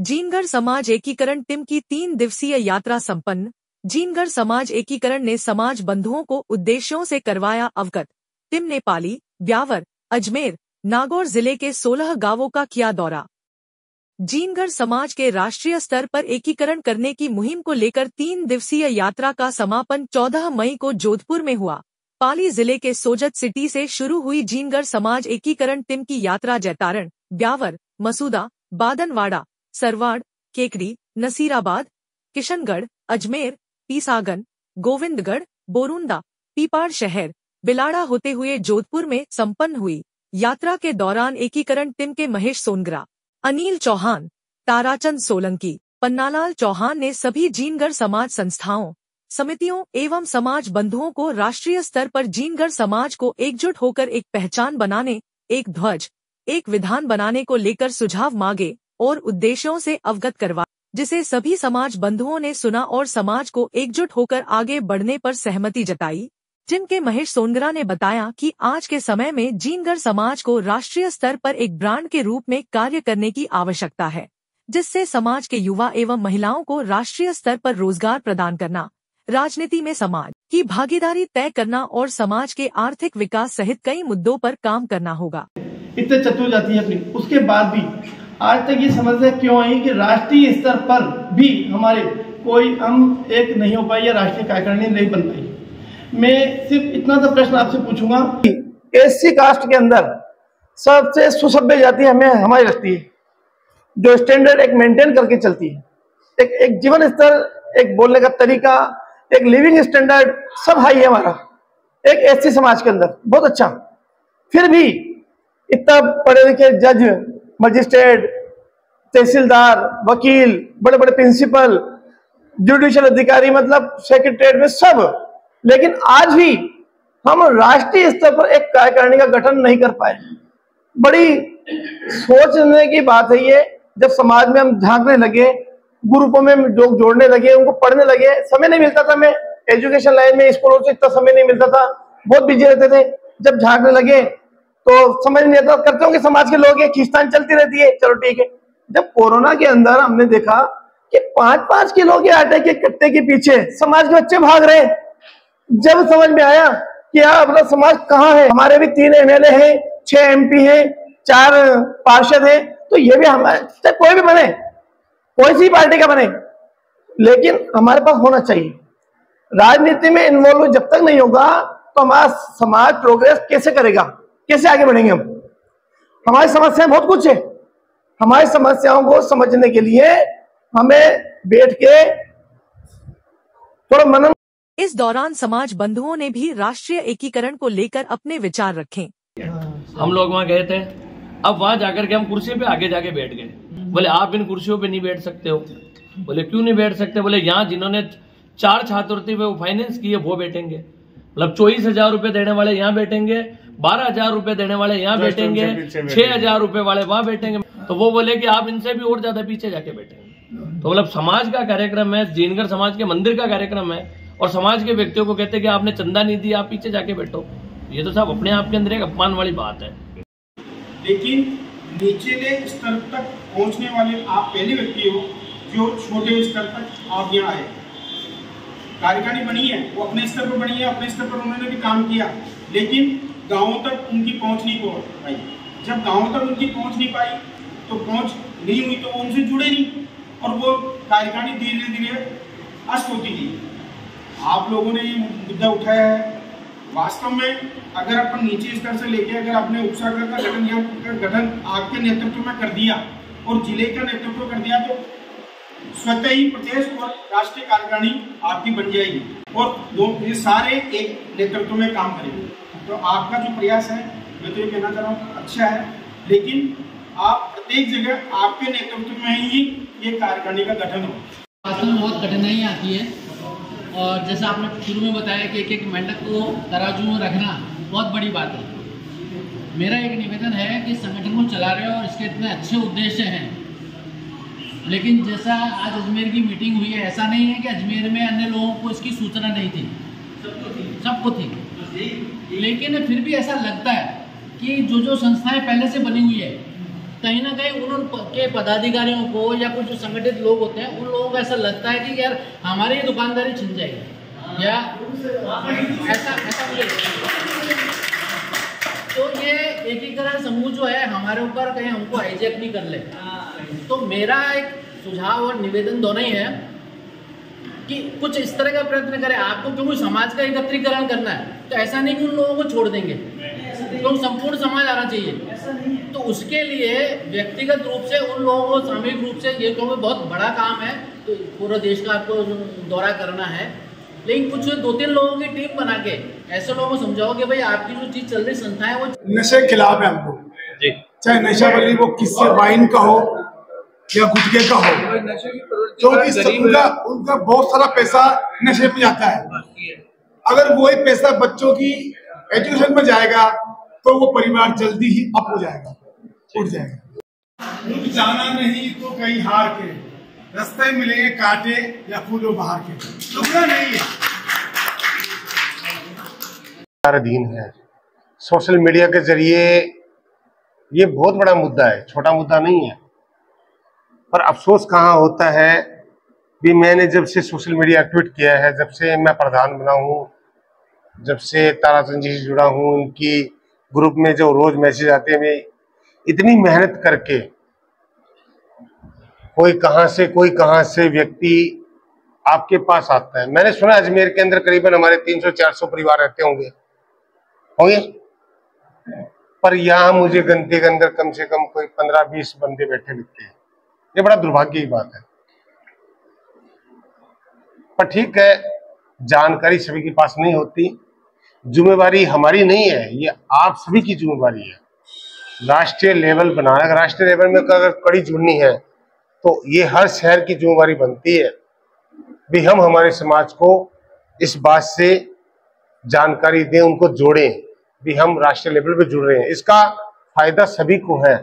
जीनगढ़ समाज एकीकरण टीम की 3 दिवसीय यात्रा संपन्न। जीनगढ़ समाज एकीकरण ने समाज बंधुओं को उद्देश्यों से करवाया अवगत। टीम ने पाली, ब्यावर, अजमेर, नागौर जिले के 16 गांवों का किया दौरा। जीनगढ़ समाज के राष्ट्रीय स्तर पर एकीकरण करने की मुहिम को लेकर 3 दिवसीय यात्रा का समापन 14 मई को जोधपुर में हुआ। पाली जिले के सोजत सिटी से शुरू हुई जीनगढ़ समाज एकीकरण टीम की यात्रा जैतारण, ब्यावर, मसूदा, बादनवाड़ा, सरवाड़, केकड़ी, नसीराबाद, किशनगढ़, अजमेर, पीसागन, गोविंदगढ़, बोरुंदा, पीपाड़ शहर, बिलाड़ा होते हुए जोधपुर में संपन्न हुई। यात्रा के दौरान एकीकरण टीम के महेश सोनग्रा, अनिल चौहान, ताराचंद सोलंकी, पन्नालाल चौहान ने सभी जीनगढ़ समाज संस्थाओं, समितियों एवं समाज बंधुओं को राष्ट्रीय स्तर पर जीनगढ़ समाज को एकजुट होकर एक पहचान बनाने, एक ध्वज, एक विधान बनाने को लेकर सुझाव मांगे और उद्देश्यों से अवगत करवाया, जिसे सभी समाज बंधुओं ने सुना और समाज को एकजुट होकर आगे बढ़ने पर सहमति जताई। जिनके महेश सोनग्रा ने बताया कि आज के समय में जीनगढ़ समाज को राष्ट्रीय स्तर पर एक ब्रांड के रूप में कार्य करने की आवश्यकता है, जिससे समाज के युवा एवं महिलाओं को राष्ट्रीय स्तर पर रोजगार प्रदान करना, राजनीति में समाज की भागीदारी तय करना और समाज के आर्थिक विकास सहित कई मुद्दों पर काम करना होगा। इतने चतुर जाती है अपनी, उसके बाद भी आज तक ये समस्या क्यों आई कि राष्ट्रीय स्तर पर भी हमारे कोई हम एक नहीं हो पाई या राष्ट्रीय कार्यकारिणी नहीं बन पाई। मैं सिर्फ इतना सा प्रश्न आपसे पूछूंगा, एससी कास्ट के अंदर सबसे सुसभ्य जाति हमें हमारी लगती है, जो स्टैंडर्ड एक मेंटेन करके चलती है, एक जीवन स्तर, एक बोलने का तरीका, एक लिविंग स्टैंडर्ड सब हाई है हमारा एक एससी समाज के अंदर, बहुत अच्छा। फिर भी इतना पढ़े लिखे जज, मजिस्ट्रेट, तहसीलदार, वकील, बड़े बड़े प्रिंसिपल, जुडिशियल अधिकारी, मतलब सेक्रेटरीट में सब, लेकिन आज भी हम राष्ट्रीय स्तर पर एक कार्यकारिणी का गठन नहीं कर पाए। बड़ी सोचने की बात है ये। जब समाज में हम झांकने लगे, ग्रुपों में लोग जोड़ने लगे, उनको पढ़ने लगे, समय नहीं मिलता था। मैं एजुकेशन लाइन में स्कूलों से इतना समय नहीं मिलता था, बहुत बिजी रहते थे। जब झांकने लगे तो समझ नहीं आता, करते होंगे समाज के लोग, ये खींचतान चलती रहती है, चलो ठीक है। जब कोरोना के अंदर हमने देखा कि 5-5 किलो के आटे के कट्टे के पीछे समाज के बच्चे भाग रहे हैं, जब समझ में आया कि यार अपना समाज कहाँ है। हमारे भी 3 एमएलए हैं, 6 एमपी हैं, 4 पार्षद हैं, तो ये भी हमारे, चाहे कोई भी बने, कोई सी पार्टी का बने, लेकिन हमारे पास होना चाहिए। राजनीति में इन्वॉल्व जब तक नहीं होगा तो हमारा समाज प्रोग्रेस कैसे करेगा, कैसे आगे बढ़ेंगे हम। हमारी समस्याएं बहुत कुछ है, हमारी समस्याओं को समझने के लिए हमें बैठ के थोड़ा मनन। इस दौरान समाज बंधुओं ने भी राष्ट्रीय एकीकरण को लेकर अपने विचार रखे। हम लोग वहाँ गए थे, अब वहाँ जाकर के हम कुर्सी पे आगे जाके बैठ गए। बोले आप इन कुर्सियों पे नहीं बैठ सकते हो। बोले क्यों नहीं बैठ सकते? बोले यहाँ जिन्होंने 4 छात्रवृत्ति पे फाइनेंस की है वो बैठेंगे, मतलब 24,000 रुपए देने वाले यहाँ बैठेंगे, 12,000 रुपए देने वाले यहाँ बैठेंगे, 6,000 रुपए वाले वहाँ बैठेंगे। तो वो बोले कि आप इनसे भी और ज्यादा पीछे जाके बैठेंगे। तो मतलब समाज का कार्यक्रम है, जीनगढ़ समाज के मंदिर का कार्यक्रम है, और समाज के व्यक्तियों को कहते हैं कि आपने चंदा नहीं दिया, आप पीछे जाके बैठो। ये तो सब अपने आप के अंदर एक अपमान वाली बात है। लेकिन निचले स्तर तक पहुंचने वाले आप पहले व्यक्ति हो जो छोटे स्तर तक आप यहाँ आए। कार्यकारिणी बनी है, वो अपने स्तर पर बनी है, अपने स्तर पर उन्होंने भी काम किया, लेकिन गाँव तक उनकी पहुँच नहीं पाई। जब गाँव तक उनकी पहुँच नहीं पाई तो पहुँच नहीं हुई तो वो उनसे जुड़े नहीं, और वो कार्यकारिणी धीरे धीरे अस्त होती थी। आप लोगों ने ये मुद्दा उठाया है। वास्तव में अगर अपन नीचे स्तर से लेके अगर आपने उपशाखा का गठन आपके नेतृत्व में कर दिया और जिले का नेतृत्व कर दिया तो स्वतः ही प्रदेश और राष्ट्रीय कार्यकारिणी आपकी बन जाएगी, और ये सारे एक नेतृत्व में काम करेंगे। तो आपका जो प्रयास है, मैं तो ये कहना चाह रहा हूँ, अच्छा है, लेकिन आप प्रत्येक जगह आपके नेतृत्व में ही ये कार्यकारिणी का गठन हो। वास्तव में बहुत कठिनाई आती है, और जैसा आपने शुरू में बताया कि एक मेंढक को तराजू में रखना बहुत बड़ी बात है। मेरा एक निवेदन है कि संगठन को चला रहे हो और इसके इतने अच्छे उद्देश्य हैं, लेकिन जैसा आज अजमेर की मीटिंग हुई है, ऐसा नहीं है कि अजमेर में अन्य लोगों को इसकी सूचना नहीं थी, सबको थी। लेकिन फिर भी ऐसा लगता है कि जो संस्थाएं पहले से बनी हुई है, कहीं ना कहीं उनके पदाधिकारियों को या कुछ जो संगठित लोग होते हैं उन लोगों को ऐसा लगता है कि यार हमारी दुकानदारी छिन जाएगी या ऐसा मुझे। तो ये एकीकरण समूह जो है हमारे ऊपर कहीं हमको हाईजैक नहीं कर ले। तो मेरा एक सुझाव और निवेदन दोनों ही है कि कुछ इस तरह का प्रयत्न करें। आपको क्योंकि समाज का एकत्रीकरण करना है तो ऐसा नहीं कि उन लोगों को छोड़ देंगे, तो संपूर्ण समाज आना चाहिए। तो उसके लिए व्यक्तिगत रूप से उन लोगों को सामूहिक रूप से, ये क्योंकि बहुत बड़ा काम है तो पूरे देश का आपको दौरा करना है, लेकिन कुछ 2-3 लोगों की टीम बना के ऐसे लोगों को समझाओ कि भाई आपकी जो चीज चल रही संस्था है वो नशे के खिलाफ है। हम लोग चाहे नशा बली वो किससे वाइन का हो या गुटखे का हो, क्योंकि उनका बहुत सारा पैसा नशे में जाता है। अगर वही पैसा बच्चों की एजुकेशन में जाएगा तो वो परिवार जल्दी ही अप हो जाएगा, उठ जाएगा। जाना नहीं तो कहीं हार के रास्ते मिलेंगे कांटे या फूलों बाहर के, रुकना नहीं है। अधीन है सोशल मीडिया के जरिए, ये बहुत बड़ा मुद्दा है, छोटा मुद्दा नहीं है। पर अफसोस कहाँ होता है भी मैंने जब से सोशल मीडिया ट्वीट किया है, जब से मैं प्रधान बना हूँ, जब से ताराचंद जी से जुड़ा हूँ, उनकी ग्रुप में जो रोज मैसेज आते हैं, मैं इतनी मेहनत करके कोई कहाँ से व्यक्ति आपके पास आता है। मैंने सुना अजमेर के अंदर करीबन हमारे 300-400 परिवार रहते होंगे, पर यहाँ मुझे गंते के अंदर कम से कम कोई 15-20 बंदे बैठे दिखते हैं। ये बड़ा दुर्भाग्य की बात है। पर ठीक है, जानकारी सभी के पास नहीं होती, जिम्मेवारी हमारी नहीं है, ये आप सभी की जिम्मेवारी है। राष्ट्रीय लेवल बनाना, राष्ट्रीय लेवल में अगर कड़ी जुड़नी है तो ये हर शहर की जिम्मेवारी बनती है भी हम हमारे समाज को इस बात से जानकारी दें, उनको जोड़ें भी हम राष्ट्रीय लेवल पे जुड़ रहे हैं। इसका फायदा सभी को है।